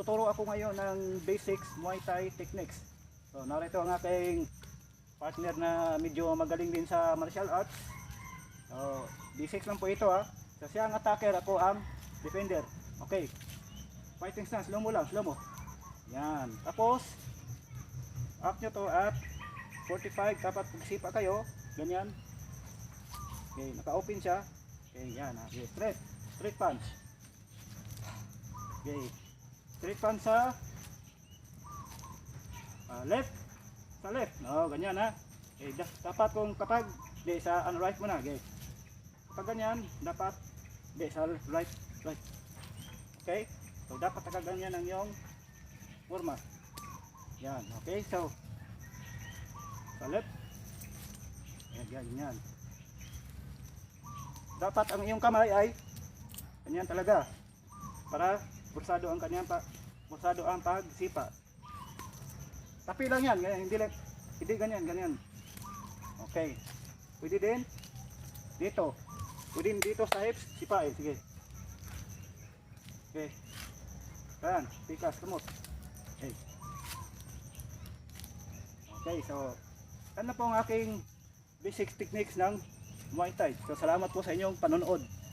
magtuturo ako ngayon ng basics Muay Thai techniques. So narito ang aking partner na medyo magaling din sa martial arts. So basics lang po ito ha. So siya ang attacker, ako ang defender. Okay. Fighting stance, slow mo lang, slow mo. Yan. Tapos up nyo to at 45, dapat pagsipa kayo, ganyan. Okay, naka-open siya. Okay, yan ha. Okay, straight punch. Okay. Straight punch sa left. Sa left. No, ganyan ha. Okay, dapat kung kapag sa right mo na, okay. Kapag ganyan, dapat sa right. Okay? So dapat nakaganyan ang iyong forma. Yan, okay? So sa left. Yan. Dapat ang iyong kamay ay ganyan talaga. Para bursado ang pagsipa. Tapi lang yan, ganyan, hindi ganyan. Okay. Pwede din dito. Pwede dito sa hips, sipain, sige. Okay. Yan, tikas, tumot. Okay, so ano po ang aking basic techniques ng Muay Thai. So salamat po sa inyong panonood.